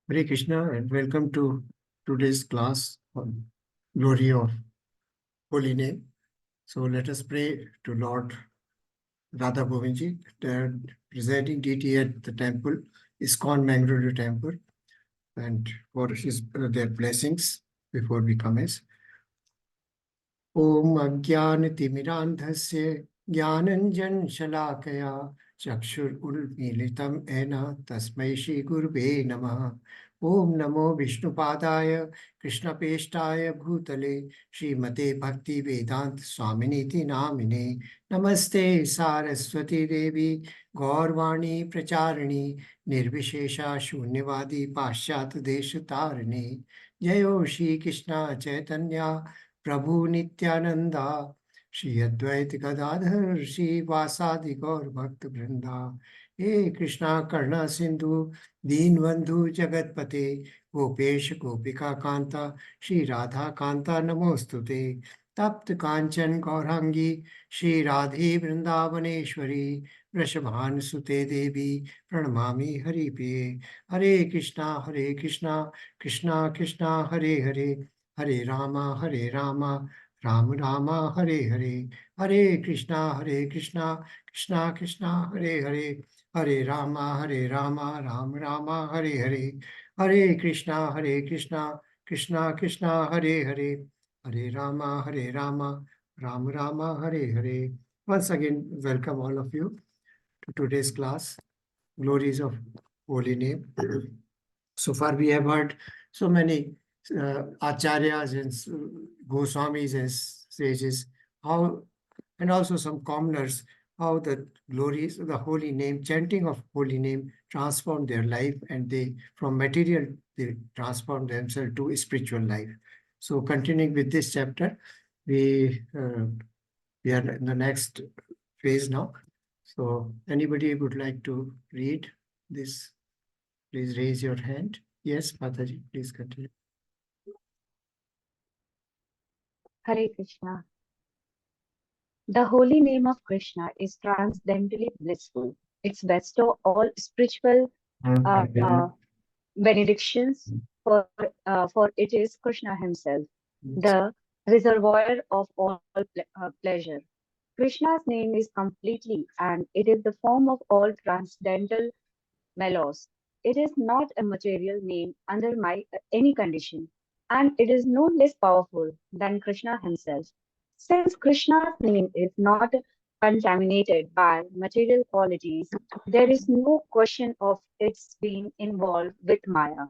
Hare Krishna and welcome to today's class on Glory of Holy Name. So let us pray to Lord Radha Govindji, the presiding deity at the temple, ISKCON temple, and for their blessings before we commence. Om Ajnanatimirandhasya Jnananjan Shalakaya Chakshur Ulmilitam Ena Tasmai Shri Gurve Namaha. Om Namo Vishnupadaya Krishna Peshtaya Bhutale Srimate Bhakti Vedant Swaminiti Namine. Namaste Saraswati Devi Gaurvani Pracharini Nirvishesha Shunyavadi Paschat Deshatarani. Jayo Shri Krishna Chaitanya Prabhu Nityananda, Shri Advaita Gadadhar, Shri Vasadi Gaur Bhakta Vrinda, He Krishna Karna Sindhu, Deenbandhu Jagatpate, Gopesh Gopika Kanta, Shri Radha Kanta Namostute, Tapt Kanchan Gaurangi, Shri Radhe Vrindavaneshwari, Vrishabhan Sute Devi, Pranamami Hari Priye, Hare Krishna, Krishna Krishna, Hare Hare, Hare Rama, Rama Rama, Hare Hare, Hare Krishna, Krishna Krishna, Hare Hare, Hare Rama, Rama Hare Hare, Hare Krishna, Krishna Krishna, Hare Hare, Hare Rama, Rama Hare Hare. Once again, welcome all of you to today's class, Glories of Holy Name. So far we have heard so many acharyas and Goswamis and sages, how, and also some commoners, how the glories of the holy name, chanting of holy name transformed their life, and they, from material, they transformed themselves to spiritual life. So continuing with this chapter, we are in the next phase now. So anybody would like to read this? Please raise your hand. Yes, Mataji, please continue. Hare Krishna. The holy name of Krishna is transcendently blissful. It's bestow all spiritual benedictions, for it is Krishna himself, the reservoir of all pleasure. Krishna's name is completely, and it is the form of all transcendental melos. It is not a material name under any condition, and it is no less powerful than Krishna himself. Since Krishna's name is not contaminated by material qualities, there is no question of its being involved with Maya.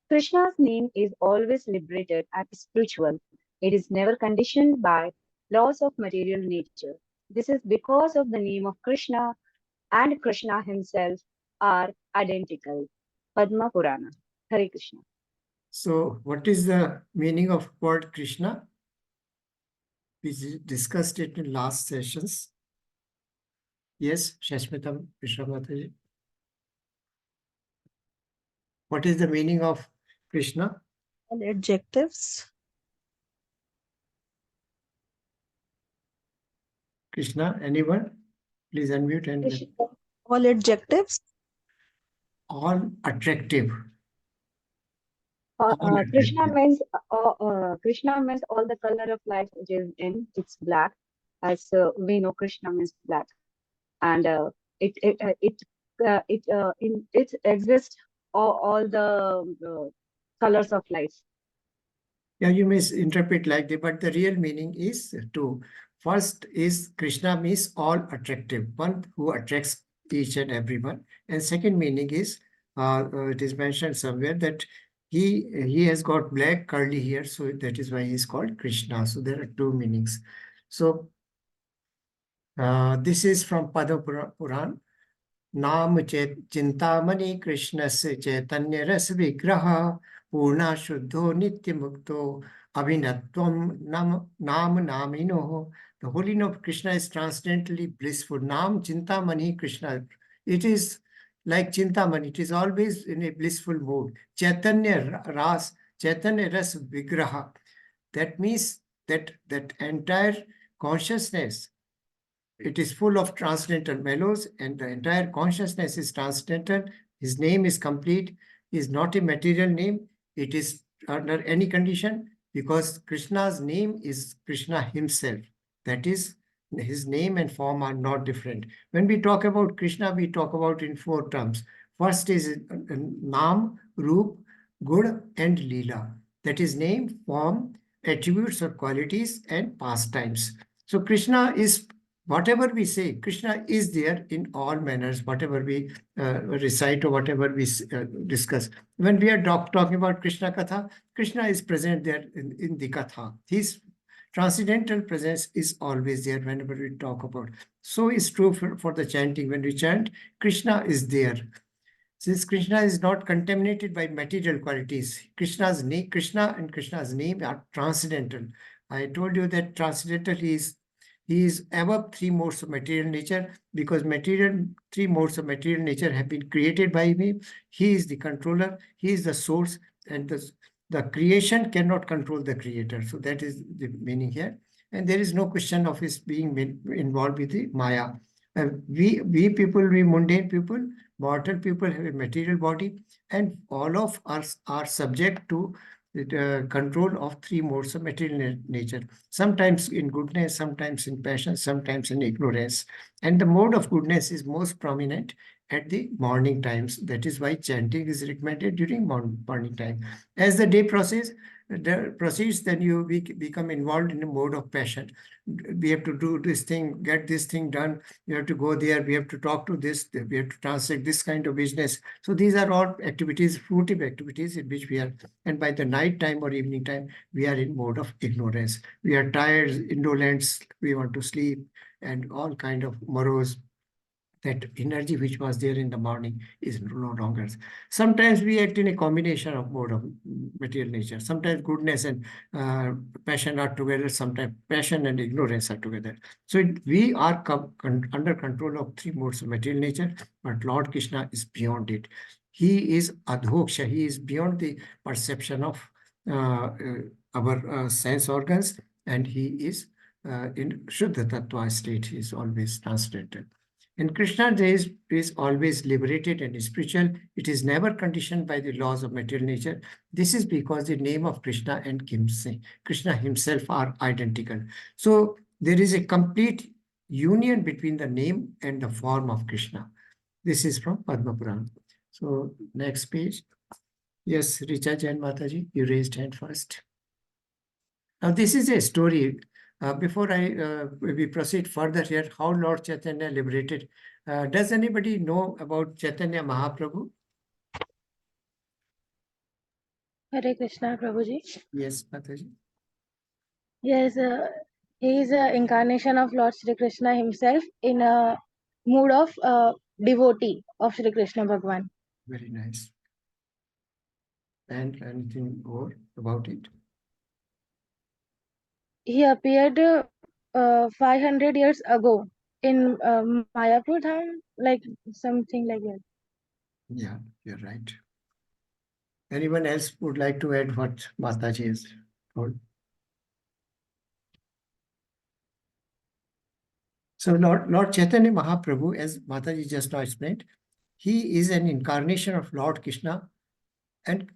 Krishna's name is always liberated and spiritual. It is never conditioned by laws of material nature. This is because of the name of Krishna and Krishna himself are identical. Padma Purana. Hare Krishna. So what is the meaning of word Krishna? We discussed it in last sessions. Yes, Shashmitam Vishwamataji. What is the meaning of Krishna? All adjectives. Krishna, anyone? Please unmute and... All adjectives. All attractive. Krishna means all the color of life which is in. It's black, as we know Krishna means black, and it exists all the colors of life. Yeah, you may interpret like that, but the real meaning is two. First is Krishna means all attractive, one who attracts each and everyone. And second meaning is, it is mentioned somewhere that he has got black curly hair, so that is why he is called Krishna. So there are two meanings. So this is from Padma Puran. Naam Chintamani Krishna se Chaitanya Ras Vigraha Purna Shuddho Nitya Mukto Abhinatvam Nam Namino. The holy name of Krishna is transcendently blissful. Naam Chintamani Krishna. It is like Chintamani. It is always in a blissful mood. Chaitanya Ras Vigraha. That means that entire consciousness, it is full of transcendental mellows, and the entire consciousness is transcendental. His name is complete. is not a material name. It is under any condition, because Krishna's name is Krishna himself. That is, his name and form are not different. When we talk about Krishna, we talk about in 4 terms. First is Naam, Roop, Gud, and Leela. That is name, form, attributes or qualities, and pastimes. So Krishna is, whatever we say, Krishna is there in all manners, whatever we recite or whatever we discuss. When we are talking about Krishna Katha, Krishna is present there in the Katha. His transcendental presence is always there whenever we talk about. So is true for the chanting. When we chant, Krishna is there. Since Krishna is not contaminated by material qualities, Krishna's name, Krishna and Krishna's name are transcendental. I told you that transcendental he is above 3 modes of material nature, because 3 modes of material nature have been created by him. He is the controller, he is the source, and the creation cannot control the creator. So that is the meaning here. And there is no question of his being involved with the Maya. We people, we mundane people, mortal people have a material body, and all of us are subject to the control of 3 modes of material nature. Sometimes in goodness, sometimes in passion, sometimes in ignorance. And the mode of goodness is most prominent at the morning times. That is why chanting is recommended during morning time. As the day proceeds, then you become involved in a mode of passion. We have to do this thing, get this thing done. We have to go there. We have to talk to this. We have to transact this kind of business. So these are all activities, fruitive activities in which we are. And by the night time or evening time, we are in mode of ignorance. We are tired, indolent. We want to sleep, and all kind of morose. That energy which was there in the morning is no longer. Sometimes we act in a combination of mode of material nature. Sometimes goodness and passion are together. Sometimes passion and ignorance are together. So we are under control of 3 modes of material nature, but Lord Krishna is beyond it. He is adhoksha. He is beyond the perception of our sense organs, and he is in Shuddha Tattva state. He is always transcendental. And Krishna is always liberated and spiritual. It is never conditioned by the laws of material nature. This is because the name of Krishna and Krishna himself are identical. So there is a complete union between the name and the form of Krishna. This is from Padma Purana. So next page. Yes, Richa Jain Mataji, you raised hand first. Now this is a story. Before we proceed further here, how Lord Chaitanya liberated. Does anybody know about Chaitanya Mahaprabhu? Hare Krishna, Prabhuji. Yes, Mataji. Yes, he is an incarnation of Lord Shri Krishna himself in a mood of devotee of Shri Krishna Bhagwan. Very nice. And anything more about it? He appeared 500 years ago in Mayapur Dham, like something like that. Yeah, you're right. Anyone else would like to add what Mataji has told? So Lord Chaitanya Mahaprabhu, as Mataji just now explained, he is an incarnation of Lord Krishna, and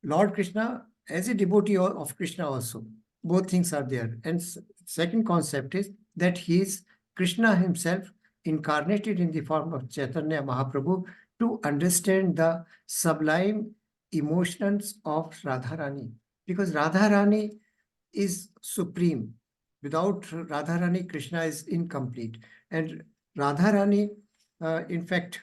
Lord Krishna as a devotee of Krishna also. Both things are there. And second concept is that he is Krishna himself incarnated in the form of Chaitanya Mahaprabhu to understand the sublime emotions of Radharani. Because Radharani is supreme. Without Radharani, Krishna is incomplete. And Radharani, in fact,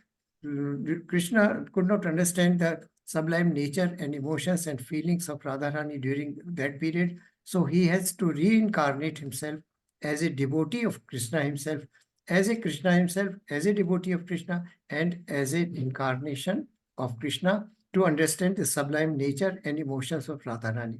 Krishna could not understand the sublime nature and emotions and feelings of Radharani during that period. So he has to reincarnate himself as a devotee of Krishna himself, as a Krishna himself, as a devotee of Krishna, and as an incarnation of Krishna to understand the sublime nature and emotions of Radharani.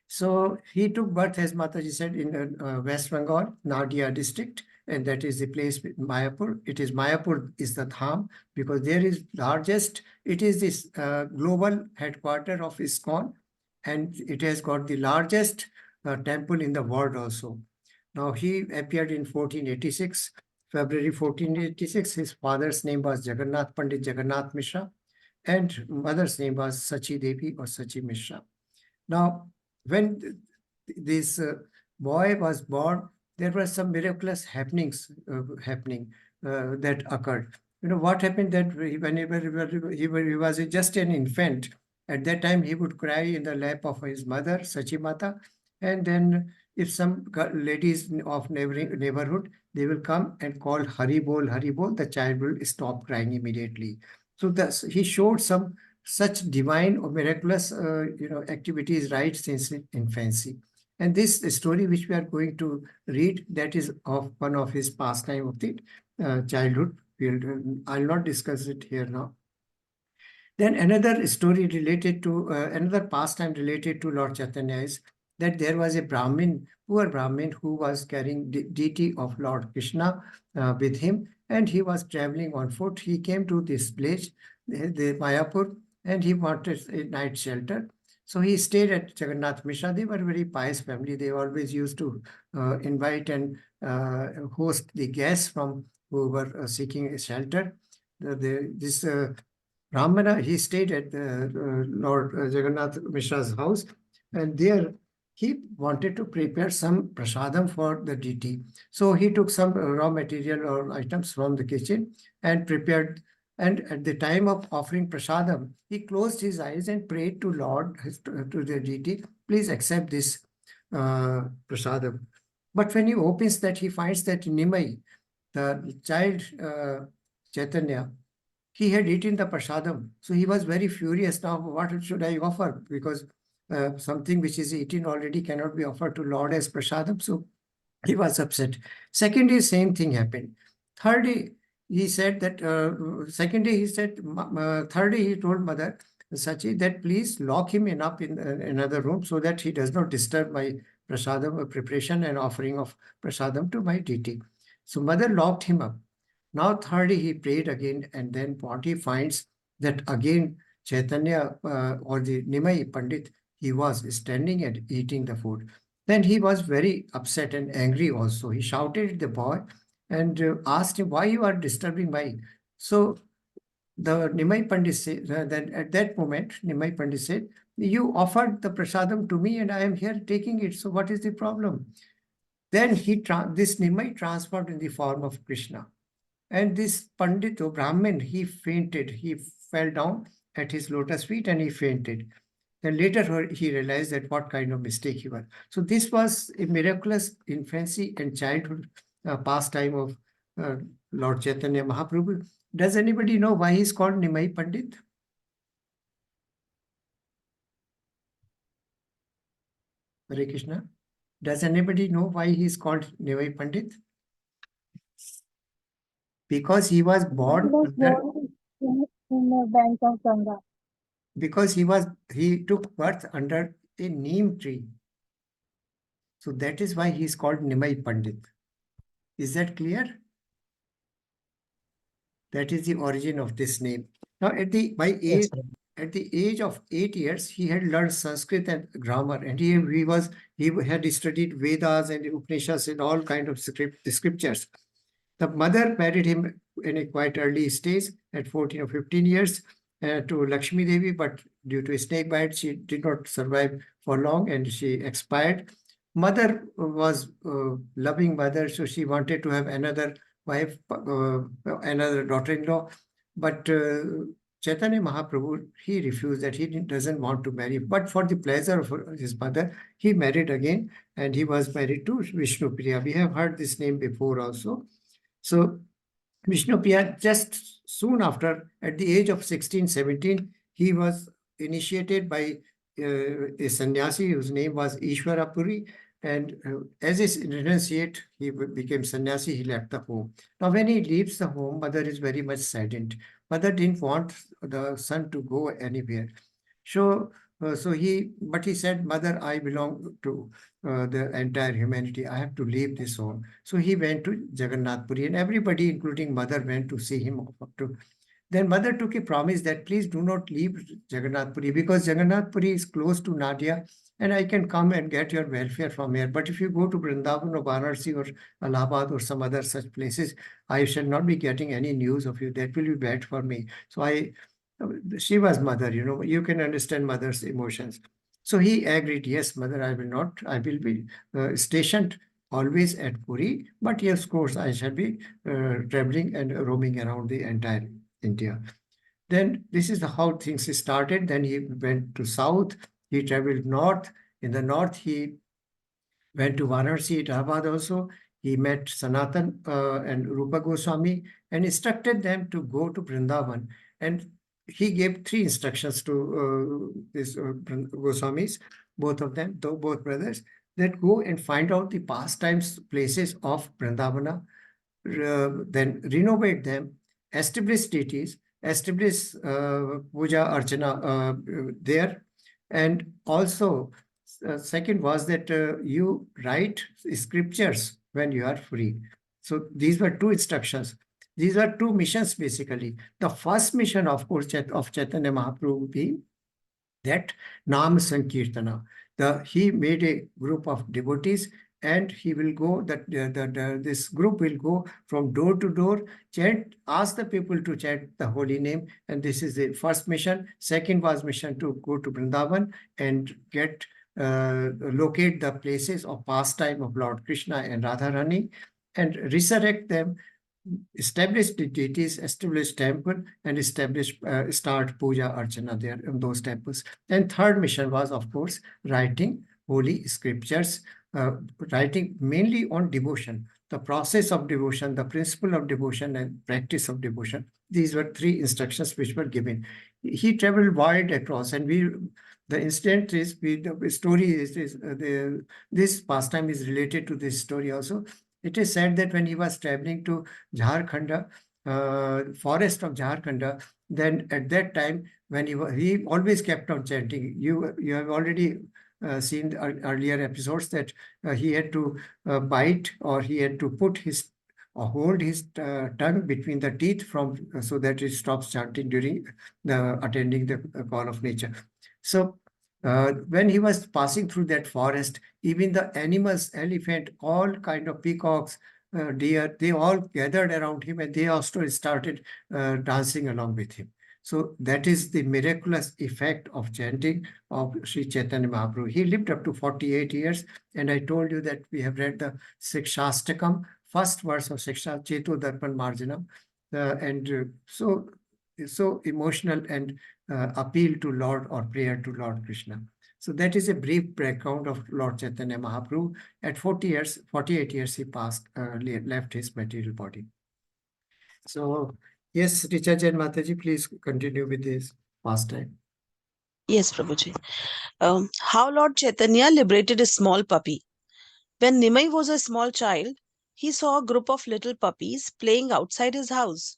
So he took birth, as Mataji said, in West Bengal, Nadia district, and that is the place Mayapur. It is Mayapur is the Dham, because there is largest, it is this global headquarter of ISKCON, and it has got the largest temple in the world also. Now he appeared in 1486, February 1486. His father's name was Jagannath Pandit Jagannath Mishra. and mother's name was Sachi Devi or Sachi Mishra. Now, when this boy was born, there were some miraculous happenings that occurred. You know what happened, that whenever he was just an infant, at that time he would cry in the lap of his mother, Sachi Mata, and then if some ladies of neighborhood, they will come and call Hari Bol, the child will stop crying immediately. So thus he showed some such divine or miraculous activities right since infancy. And this story which we are going to read, that is of one of his pastime of the childhood. I'll not discuss it here now. Then another story related to another pastime related to Lord Chaitanya is that there was a Brahmin, poor Brahmin, who was carrying the deity of Lord Krishna with him, and he was traveling on foot. He came to this place, the Mayapur, and he wanted a night shelter. So he stayed at Jagannath Mishra. They were a very pious family. They always used to invite and host the guests from who were seeking a shelter. This Brahmana, he stayed at Lord Jagannath Mishra's house, and there he wanted to prepare some prasadam for the deity. So he took some raw material or items from the kitchen and prepared. And at the time of offering prasadam, he closed his eyes and prayed to Lord, to the deity, please accept this prasadam. But when he opens that, he finds that Nimai, the child Chaitanya, he had eaten the prasadam. So he was very furious. Now, what should I offer? Because something which is eaten already cannot be offered to Lord as prasadam. So he was upset. Second day, same thing happened. Third day, he said that, second day he said, third day he told mother, Sachi, that please lock him up in another room so that he does not disturb my prasadam preparation and offering of prasadam to my deity. So mother locked him up. Now third day he prayed again, and then what he finds that again Chaitanya or the Nimai Pandit, he was standing and eating the food. Then he was very upset and angry also. He shouted at the boy and asked him, why you are disturbing my... So the Nimai Pandit said, then at that moment, Nimai Pandit said, you offered the prasadam to me and I am here taking it. So what is the problem? Then this Nimai transformed in the form of Krishna. And this Pandit or Brahmin, he fainted. He fell down at his lotus feet and he fainted. Then later he realized that what kind of mistake he was. So this was a miraculous infancy and childhood pastime of Lord Chaitanya Mahaprabhu. Does anybody know why he's called Nimai Pandit? Hare Krishna. Does anybody know why he's called Nimai Pandit? Because he was born in the bank of Ganga. Because he took birth under a neem tree. So that is why he is called Nimai Pandit. Is that clear? That is the origin of this name. Now at the age of 8 years, he had learned Sanskrit and grammar, and he had studied Vedas and Upanishads and all kind of scriptures. The mother married him in a quite early stage at 14 or 15 years to Lakshmi Devi, but due to a snake bite, she did not survive for long and she expired. Mother was a loving mother, so she wanted to have another wife, another daughter-in-law, but Chaitanya Mahaprabhu, he refused that. He doesn't want to marry, but for the pleasure of his mother, he married again, and he was married to Vishnupriya. We have heard this name before also. So Vishnupriya, just soon after, at the age of 16, 17, he was initiated by a sannyasi whose name was Ishwarapuri. And as his renunciate, he became sannyasi, he left the home. Now, when he leaves the home, mother is very much saddened. Mother didn't want the son to go anywhere. So but he said, Mother, I belong to the entire humanity. I have to leave this home. So he went to Jagannath Puri, and everybody, including mother, went to see him. Then mother took a promise that please do not leave Jagannath Puri, because Jagannath Puri is close to Nadia, and I can come and get your welfare from here. But if you go to Vrindavan or Varanasi or Allahabad or some other such places, I shall not be getting any news of you. That will be bad for me. So I She was mother, you can understand mother's emotions. So he agreed, yes, mother, I will be stationed always at Puri, but yes, of course, I shall be traveling and roaming around the entire India. Then this is how things started. Then he went to south, he traveled north. In the north, he went to Varanasi, Allahabad also. He met Sanatan and Rupa Goswami and instructed them to go to Vrindavan. And he gave 3 instructions to these Goswamis, both of them, both brothers, that go and find out the pastimes, places of Vrindavana, then renovate them, establish deities, establish puja archana there, and also second was that you write scriptures when you are free. So these were 2 instructions. These are 2 missions basically. The first mission, of course, of Chaitanya Mahaprabhu would be that Nam Sankirtana. He made a group of devotees, and he will go, this group will go from door to door, chant, ask the people to chant the holy name. And this is the first mission. Second was mission to go to Vrindavan and locate the places of pastime of Lord Krishna and Radharani and resurrect them, establish the deities, establish temple, and start puja archana there in those temples. And third mission was, of course, writing holy scriptures, writing mainly on devotion, the process of devotion, the principle of devotion, and practice of devotion. These were 3 instructions which were given. He traveled wide across, and the incident is, the story is this pastime is related to this story also. It is said that when he was traveling to Jharkhand, forest of Jharkhand, then at that time, when he always kept on chanting. You have already seen the earlier episodes that he had to bite, or he had to put his hold his tongue between the teeth so that it stops chanting during attending the call of nature. So when he was passing through that forest, even the animals, elephant, all kind of peacocks, deer, they all gathered around him, and they also started dancing along with him. So that is the miraculous effect of chanting of Sri Chaitanya Mahaprabhu. He lived up to 48 years, and I told you that we have read the Sikshastakam, first verse of Shiksha, Chetu Darpan Marjanam, so emotional and appeal to Lord, or prayer to Lord Krishna. So that is a brief background of Lord Chaitanya Mahaprabhu. At 48 years, he left his material body. So yes, Richa and Mataji, please continue with this pastime. Yes, Prabhuji. How Lord Chaitanya liberated a small puppy. When Nimai was a small child, he saw a group of little puppies playing outside his house.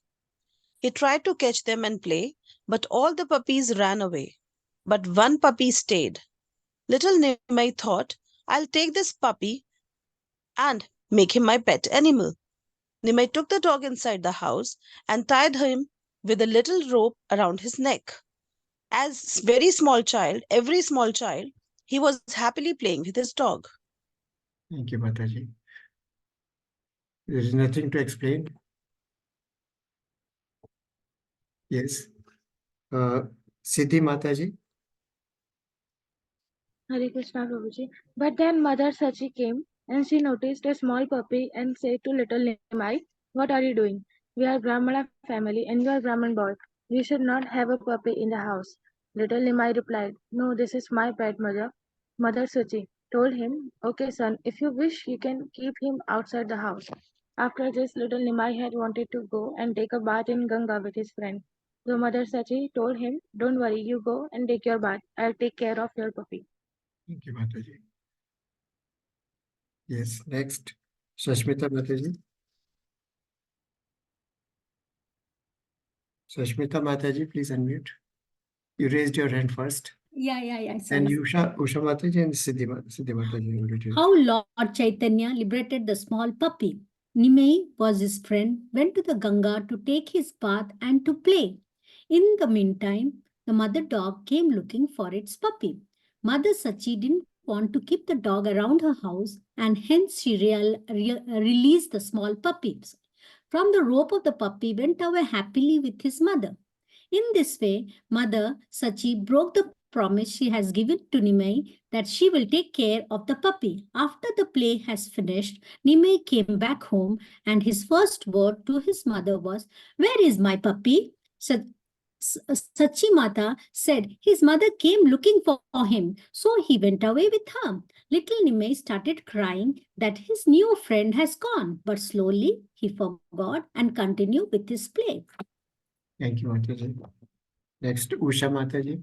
He tried to catch them and play, but all the puppies ran away. But one puppy stayed. Little Nimai thought, I'll take this puppy and make him my pet animal. Nimai took the dog inside the house and tied him with a little rope around his neck. As every small child, he was happily playing with his dog. Thank you, Mataji. There is nothing to explain. Yes. Siddhi Mataji. Hare Krishna Prabhuji. But then Mother Sachi came and she noticed a small puppy and said to little Nimai, what are you doing? We are Brahmana family and you are Brahman boy. We should not have a puppy in the house. Little Nimai replied, no, this is my pet, mother. Mother Sachi told him, okay son, if you wish you can keep him outside the house. After this, little Nimai had wanted to go and take a bath in Ganga with his friend. So Mother Sachi told him, don't worry, you go and take your bath. I'll take care of your puppy. Thank you, Mataji. Yes, next. Shashmita Mataji. Shashmita Mataji, please unmute. You raised your hand first. Yeah. And Sorry. Usha Mataji and Siddhi Mataji already. How Lord Chaitanya liberated the small puppy. Nimai was his friend, went to the Ganga to take his bath and to play. In the meantime, the mother dog came looking for its puppy. Mother Sachi didn't want to keep the dog around her house, and hence she released the small puppy. From the rope of the puppy went away happily with his mother. In this way, Mother Sachi broke the promise she has given to Nimai that she will take care of the puppy. After the play has finished, Nimai came back home and his first word to his mother was, "Where is my puppy?" Sachi Mata said his mother came looking for him, so he went away with her. Little Nimai started crying that his new friend has gone, but slowly he forgot and continued with his play. Thank you, Mataji. Next, Usha Mataji.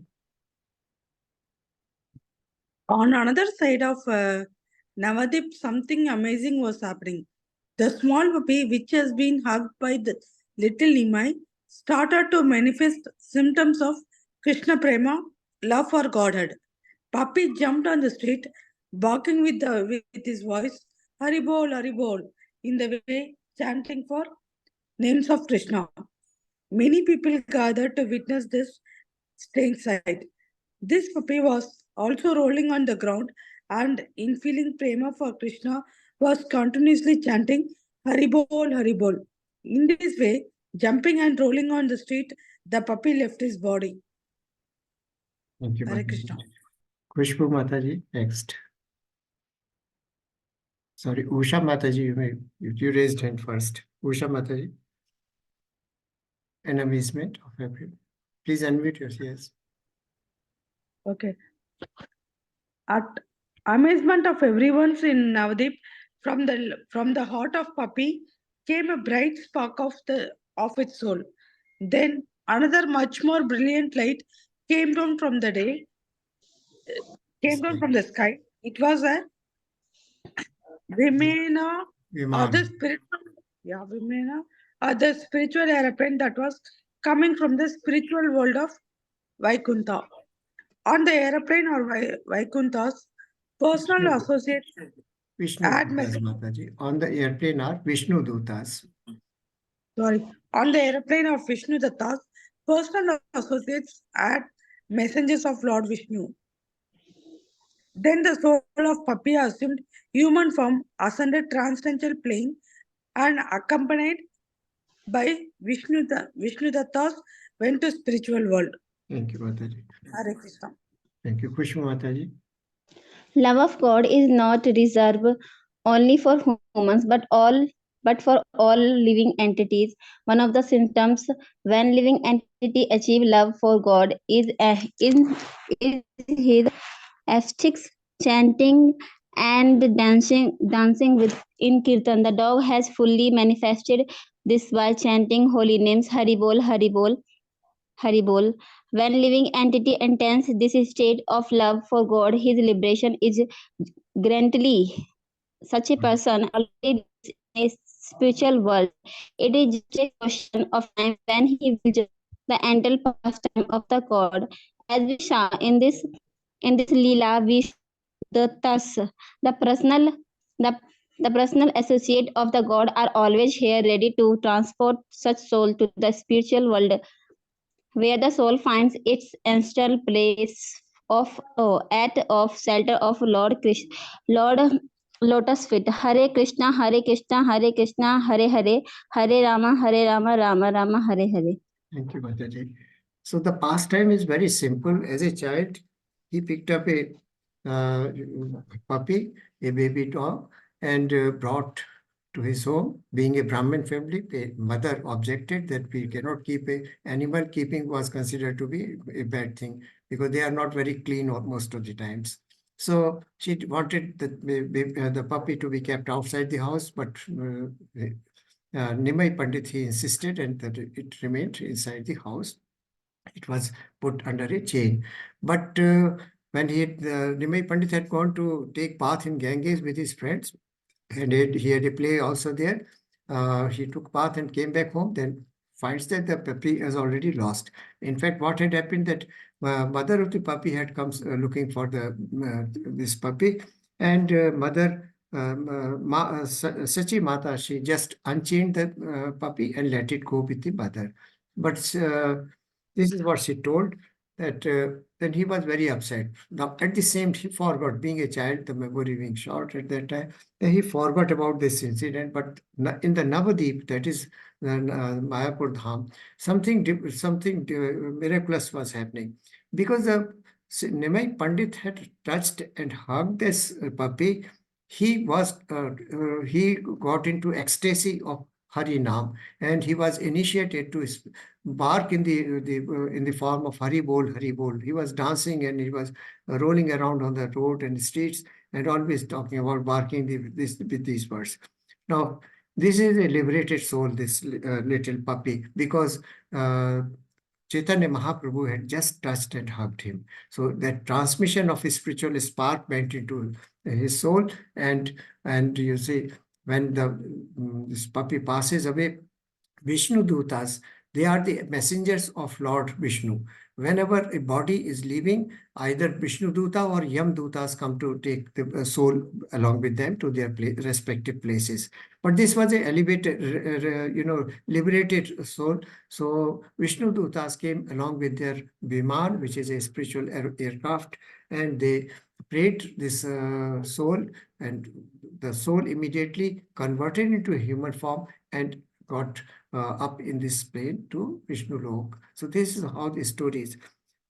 On another side of Navadip, something amazing was happening. The small puppy, which has been hugged by the little Nimai, started to manifest symptoms of Krishna Prema, love for Godhead. Puppy jumped on the street, barking with his voice, Haribol, Haribol, in the way chanting for names of Krishna. Many people gathered to witness this strange sight. This puppy was also rolling on the ground and, in feeling prema for Krishna, was continuously chanting Haribol, Haribol. In this way, jumping and rolling on the street, the puppy left his body. Thank you, Hare Mataji. Krishna. Kushbu Mataji, next. Sorry, Usha Mataji, you raised hand first. Usha Mataji. An amazement of everyone. Please unmute yourself. Yes. Okay. At amazement of everyone's in Navadip, from the heart of puppy came a bright spark of its soul. Then another much more brilliant light came down from the day, came down from the sky. It was a Vimena, the spiritual airplane that was coming from the spiritual world of Vaikuntha. On the airplane or Vaikunthas, personal associates Vishnu Dutas, Mataji. On the airplane are Vishnu Dutas. Sorry. On the airplane of Vishnu Dattas, personal associates add messengers of Lord Vishnu. Then the soul of Papi assumed human form, ascended transcendental plane, and accompanied by Vishnu Dattas went to spiritual world. Thank you, Mataji. Hare Krishna. Thank you, Kushbu Mataji. Love of God is not reserved only for humans, but for all living entities. One of the symptoms when living entity achieve love for God is his aesthetics, chanting and dancing with in kirtan. The dog has fully manifested this by chanting holy names Hari Bol, Hari Bol, Hari Bol. When living entity attains this state of love for God, his liberation is grandly. Such a person already is in a spiritual world. It is just a question of time when he will judge the endless pastime of the God. As we saw in this Leela, we the personal the the personal associate of the God are always here ready to transport such soul to the spiritual world where the soul finds its ancestral place of shelter of Lord Krishna, Lord Lotus feet. Hare Krishna, Hare Krishna, Hare Krishna, Hare Hare, Hare Rama, Rama Rama, Hare Hare. Thank you, Mataji. So the pastime is very simple. As a child, he picked up a puppy, a baby dog, and brought to his home. Being a Brahmin family, the mother objected that we cannot keep a animal. Keeping was considered to be a bad thing because they are not very clean most of the times. So she wanted the puppy to be kept outside the house, but Nimai Pandit, he insisted, and that it remained inside the house. It was put under a chain. But when Nimai Pandit had gone to take bath in Ganges with his friends, and he had a play also there, he took bath and came back home, then finds that the puppy is already lost. In fact, what had happened that mother of the puppy had come looking for this puppy, and mother Sachi Mata, she just unchained the puppy and let it go with the mother. But this is what she told, that then he was very upset. Now, at the same, he forgot, being a child, the memory being short at that time, then he forgot about this incident. But in the Navadip, that is Mayapur Dham, something miraculous was happening, because the Nimai Pandit had touched and hugged this puppy. He got into ecstasy of Hari Nam, and he was initiated to bark in the form of Hari Bol, Hari Bol. He was dancing and he was rolling around on the road and streets and always talking about barking with these words. Now, this is a liberated soul, this little puppy, because Chaitanya Mahaprabhu had just touched and hugged him. So that transmission of his spiritual spark went into his soul, and you see, when this puppy passes away, Vishnu Dutas, they are the messengers of Lord Vishnu. Whenever a body is leaving, either Vishnu Duta or Yam Dutas come to take the soul along with them to their respective places. But this was a elevated, liberated soul. So Vishnu Dutas came along with their Viman, which is a spiritual aircraft, and they prayed this soul, and the soul immediately converted into a human form and got up in this plane to Vishnu Lok. So this is how the story is.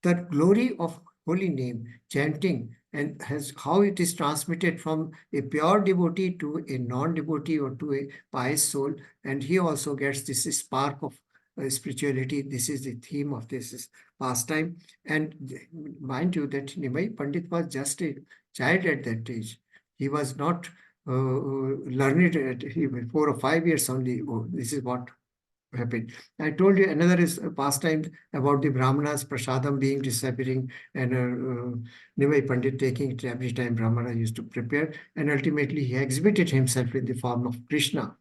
The glory of holy name, chanting, and how it is transmitted from a pure devotee to a non-devotee or to a pious soul. And he also gets this spark of spirituality. This is the theme of this pastime. And mind you that Nimai Pandit was just a child at that age. He was not learned at 4 or 5 years only. Oh, this is what happened. I told you another is pastime about the Brahmanas, Prasadam being disappearing, and Nimai Pandit taking it every time Brahmana used to prepare. And ultimately he exhibited himself in the form of Krishna,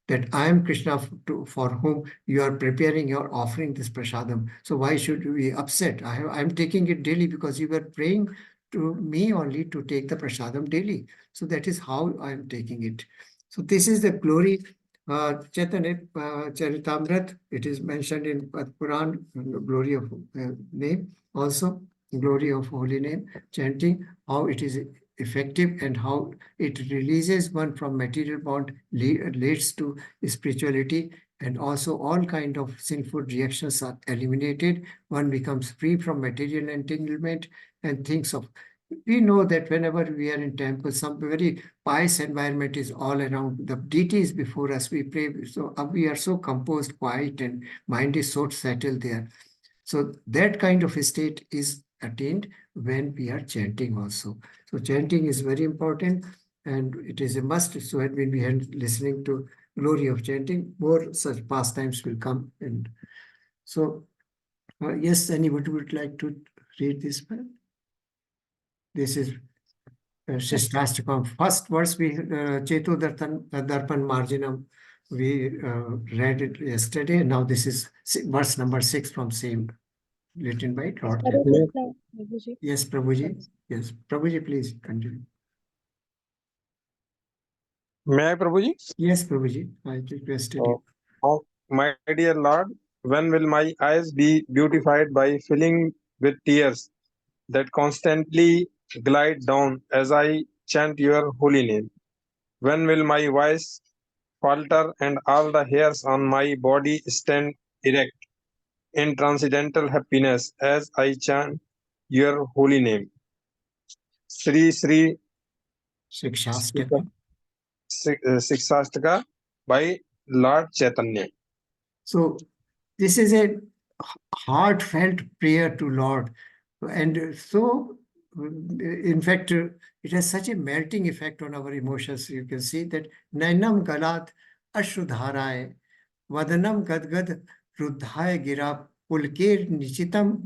that I am Krishna for whom you are preparing, your offering this prasadam. So why should we be upset? I'm taking it daily because you were praying to me only to take the prasadam daily. So that is how I'm taking it. So this is the glory. Chaitanya Charitamrit, it is mentioned in Puran, the glory of name, also glory of holy name, chanting, how it is effective and how it releases one from material bond, leads to spirituality, and also all kind of sinful reactions are eliminated. One becomes free from material entanglement and thinks of. We know that whenever we are in temple, some very pious environment is all around. The deity is before us. We pray. So we are so composed, quiet, and mind is so settled there. So that kind of a state is attained when we are chanting also. So chanting is very important, and it is a must. So when we are listening to glory of chanting, more such pastimes will come. And so, yes, anybody would like to read this one? This is Shastastakam. First verse, we Chetu Darpan Marginam, we read it yesterday. Now this is verse number 6 from same, written by Lord. Yes, Prabhuji. Yes, Prabhuji, please continue. May I, Prabhuji? Yes, Prabhuji, I requested you. Oh, my dear Lord, when will my eyes be beautified by filling with tears that constantly glide down as I chant your holy name? When will my voice falter and all the hairs on my body stand erect in transcendental happiness as I chant your holy name? Sri Sri Shikshastaka. Sikshastaka by Lord Chaitanya. So this is a heartfelt prayer to Lord. And so, in fact, it has such a melting effect on our emotions. You can see that Nainam Galat Ashudharaye Vadanam Gadgad Ruddhaya Gira Pulkir Nichitam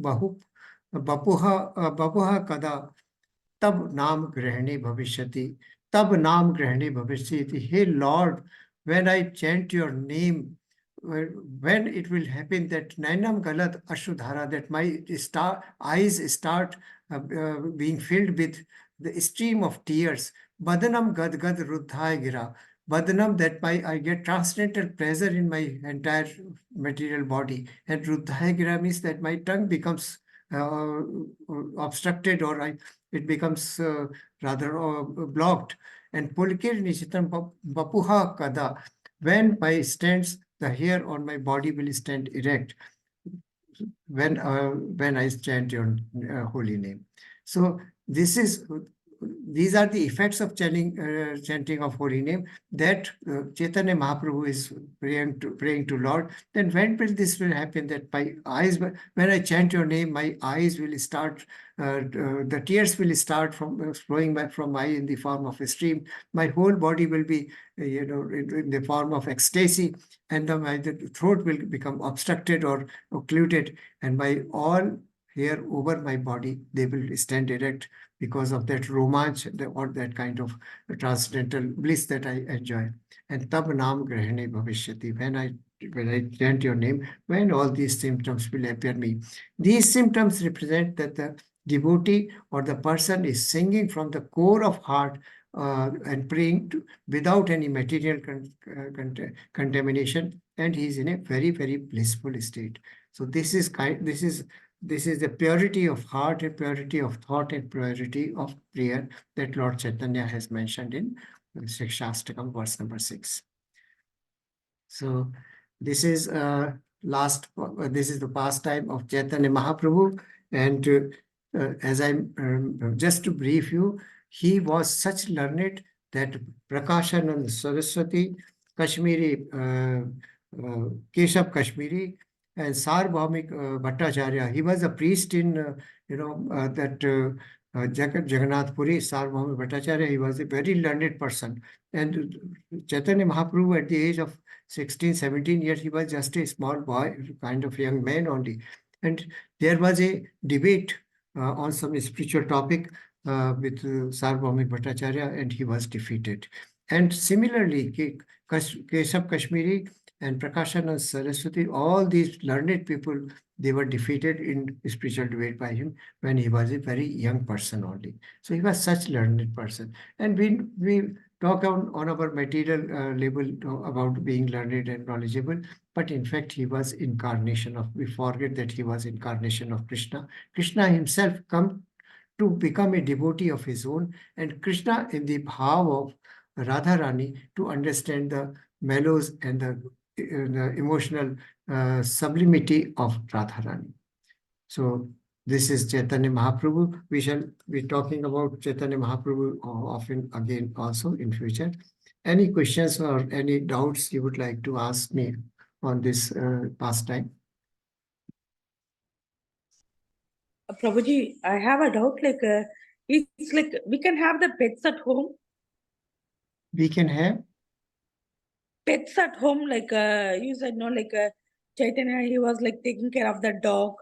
Bapuha Kada Tab Nam Grahani Bhavishyati. Tab Nam Grahani Bhavishyati. Hey Lord, when I chant your name, when it will happen that Nainam Galat Ashudhara, that my eyes start being filled with the stream of tears. Badanam Gadgad Ruddhaya Gira. Badanam, that I get transcendental pleasure in my entire material body. And Ruddhaya Gira means that my tongue becomes obstructed, or it becomes rather blocked. And Pulkir Nishitam Bapuha Kada, when my stands the hair on my body will stand erect when I chant your holy name. So these are the effects of chanting of holy name, that Chaitanya Mahaprabhu is praying to Lord. Then when will this will happen? That my eyes, when I chant your name, my eyes will start, the tears will start from flowing back from my eye in the form of a stream. My whole body will be, in the form of ecstasy, and the throat will become obstructed or occluded, and my all hair over my body, they will stand erect because of that romance or that kind of transcendental bliss that I enjoy. And tab naam grahane bhavishyati, when I chant your name, when all these symptoms will appear me. These symptoms represent that the devotee or the person is singing from the core of heart and praying without any material contamination, and he is in a very, very blissful state. So this is the purity of heart and purity of thought and purity of prayer that Lord Chaitanya has mentioned in Shikshastakam, verse number 6. So this is this is the pastime of Chaitanya Mahaprabhu, and as I'm just to brief you, he was such learned that Prakashanand Saraswati, Kashmiri, Keshav Kashmiri, and Sarvabhaumik Bhattacharya. He was a priest in, Jagannath Puri, Sarvabhaumik Bhattacharya. He was a very learned person. And Chaitanya Mahaprabhu, at the age of 16, 17 years, he was just a small boy, kind of young man only. And there was a debate on some spiritual topic with Sarvabhaumik Bhattacharya, and he was defeated. And similarly, Keshav Kashmiri and Prakashanand Saraswati, all these learned people, they were defeated in spiritual debate by him when he was a very young person only. So he was such learned person. And we talk on our material level about being learned and knowledgeable, but in fact he was incarnation of, we forget that he was incarnation of Krishna. Krishna himself come to become a devotee of his own, and Krishna in the bhav of Radharani to understand the mellows and the emotional sublimity of Radharani. So this is Chaitanya Mahaprabhu. We shall be talking about Chaitanya Mahaprabhu often again also in future. Any questions or any doubts you would like to ask me on this pastime? Prabhuji, I have a doubt, it's like we can have the pets at home. We can have Pets at home, you said, no, Chaitanya, he was like taking care of the dog.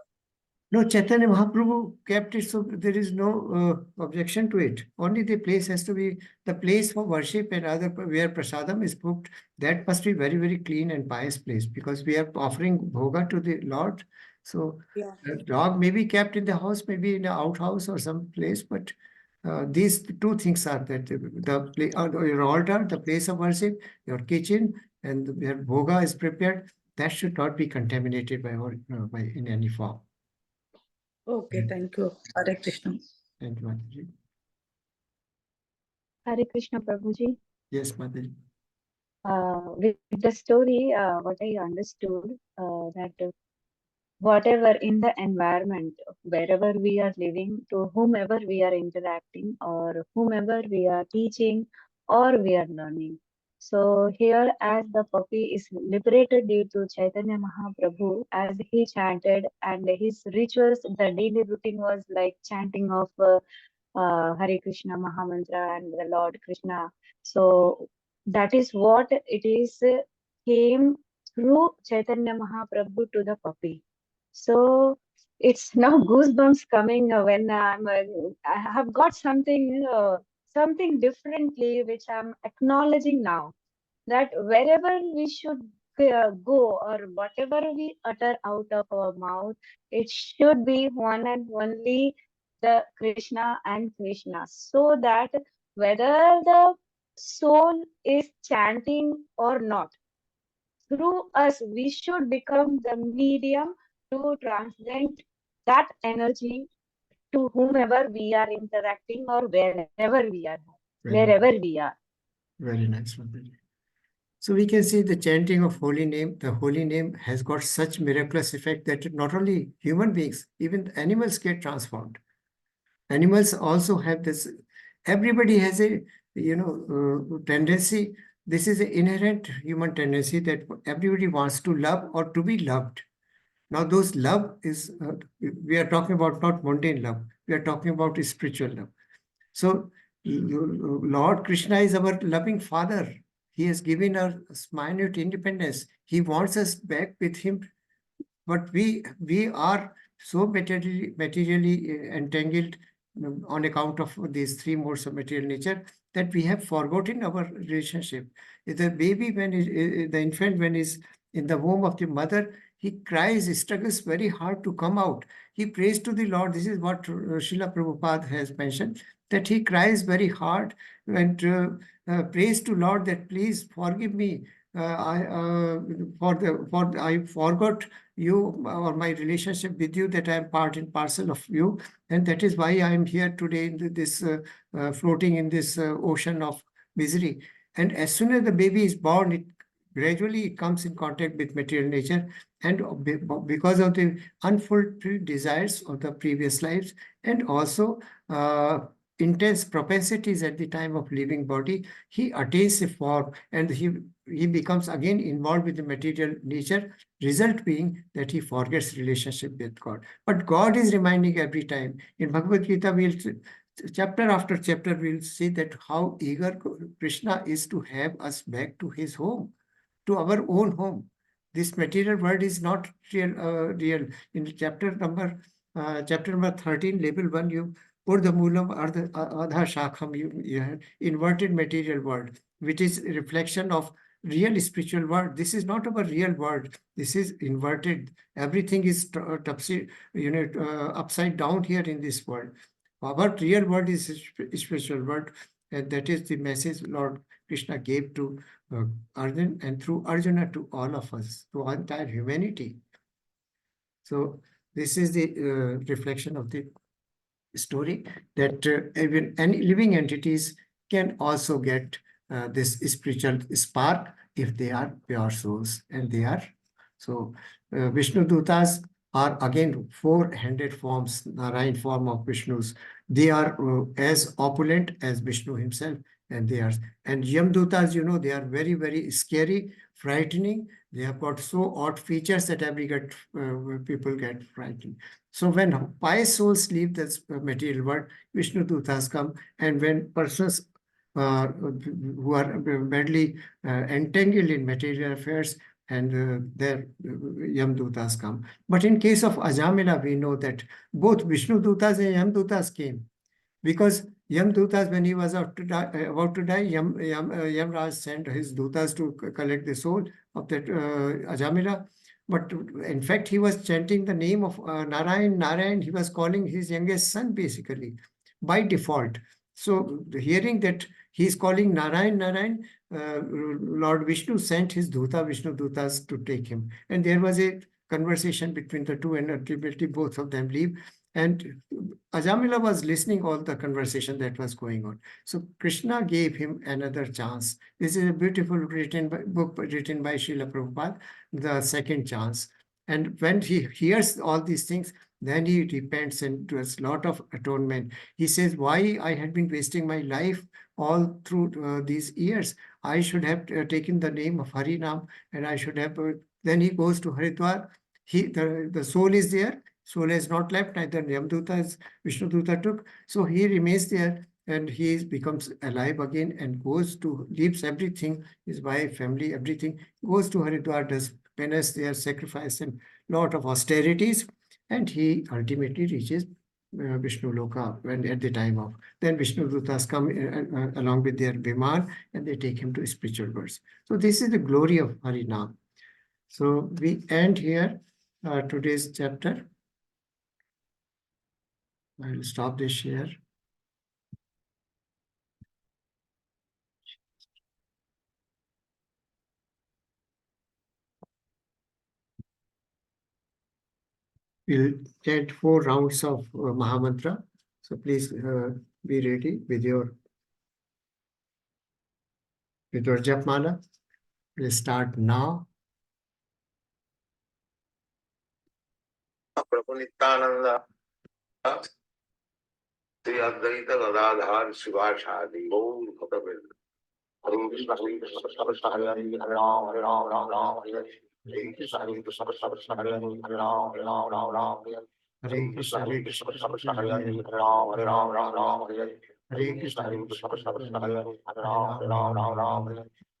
no, Chaitanya Mahaprabhu kept it, so there is no objection to it. Only the place has to be, the place for worship and other where prasadam is cooked, that must be very, very clean and pious place, because we are offering bhoga to the Lord. So Yeah. the dog may be kept in the house, maybe in the outhouse or some place, but these two things are that your altar, the place of worship, your kitchen, and where bhoga is prepared, that should not be contaminated by in any form. Okay, thank you. Hare Krishna. Thank you, Mataji. Hare Krishna Prabhuji. Yes, Mataji. With the story, what I understood, that whatever in the environment, wherever we are living, to whomever we are interacting, or whomever we are teaching, or we are learning. So here, as the puppy is liberated due to Chaitanya Mahaprabhu, as he chanted, and his rituals, the daily routine was like chanting of Hare Krishna Mahamantra and the Lord Krishna. So that is what it is, came through Chaitanya Mahaprabhu to the puppy. So it's now goosebumps coming when I have got something differently which I'm acknowledging now, that wherever we should go, or whatever we utter out of our mouth, it should be one and only the Krishna and Krishna, so that whether the soul is chanting or not, through us we should become the medium to transcend that energy to whomever we are interacting, or wherever we are. Very nice, Mataji. So we can see the chanting of holy name. The holy name has got such miraculous effect that not only human beings, even animals get transformed. Animals also have this. Everybody has a tendency. This is an inherent human tendency that everybody wants to love or to be loved. Now, those love is we are talking about not mundane love. We are talking about spiritual love. So, Lord Krishna is our loving Father. He has given us minute independence. He wants us back with Him, but we are so materially entangled on account of these three modes of material nature that we have forgotten our relationship. The baby, the infant, when is in the womb of the mother, he cries, he struggles very hard to come out. He prays to the Lord. This is what Srila Prabhupada has mentioned, that he cries very hard and prays to Lord that please forgive me. I forgot you or my relationship with you, that I am part and parcel of you, and that is why I am here today in this floating in this ocean of misery. And as soon as the baby is born, it gradually comes in contact with material nature, and because of the unfulfilled desires of the previous lives, and also intense propensities at the time of leaving body, he attains a form, and he becomes again involved with the material nature, result being that he forgets relationship with God. But God is reminding every time. In Bhagavad Gita, chapter after chapter, we'll see that how eager Krishna is to have us back to his home, to our own home. This material world is not real. In chapter number 13, label 1, you Urdha Moolam Adha Shakham, you have inverted material world, which is a reflection of real spiritual world. This is not our real world. This is inverted. Everything is upside down here in this world. Our real world is spiritual world, and that is the message Lord Krishna gave to Arjuna, and through Arjuna to all of us, to entire humanity. So this is the reflection of the story, that even any living entities can also get this spiritual spark if they are pure souls, and they are. So Vishnu Dutas are again four-handed forms, Narayan form of Vishnus. They are as opulent as Vishnu himself, and they are. And Yamdutas, they are very, very scary, frightening. They have got so odd features that people get frightened. So when pious souls leave this material world, Vishnu Dutas come, and when persons who are badly entangled in material affairs, and their Yamdutas come. But in case of Ajamila, we know that both Vishnu Dutas and Yamdutas came, because Yamdutas, when he was about to die, Yamraj sent his Dutas to collect the soul of that Ajamila. But in fact, he was chanting the name of Narayan. He was calling his youngest son, basically, by default. So hearing that he is calling Narayan, Lord Vishnu sent his Vishnu Dutas to take him. And there was a conversation between the two, and ultimately both of them leave. And Ajamila was listening all the conversation that was going on. So Krishna gave him another chance. This is a beautiful book written by Srila Prabhupada, The Second Chance. And when he hears all these things, then he repents and does a lot of atonement. He says, why I had been wasting my life all through these years? I should have taken the name of Harinam, and I should have... then he goes to Haridwar. The soul is there. Soul has not left, neither Yamduta as Vishnu Duta took. So he remains there, and he becomes alive again, and leaves everything, his wife, family, everything, goes to Haridwar, does penance there, sacrifice, and lot of austerities, and he ultimately reaches Vishnu Loka at the time of. Then Vishnu Dutas come along with their Viman, and they take him to spiritual worlds. So this is the glory of Harinam. So we end here today's chapter. I will stop this share. We'll chant 4 rounds of Mahamantra. So please be ready with your Japmala. We'll start now. Prabhu Nityananda, Sri Advaita Gadadhar Sivashadi, Gaur Bhaktavind. Hare Krishna, Hare Krishna, Krishna Krishna, Hare Hare, Hare Ram, Hare Ram, Ram Ram, Hare Hare. Hare Krishna, Hare Krishna, Krishna Krishna, Hare Hare, Hare Ram, Hare Ram, Ram Ram, Hare Hare. Hare Krishna, Hare Krishna, Krishna Krishna, Hare Hare, Hare Ram, Hare Ram, Ram Ram, Hare Hare. Hare Krishna, Hare Krishna, Krishna Krishna, Hare Hare, Hare Ram, Hare Ram, Ram Ram, Hare Hare.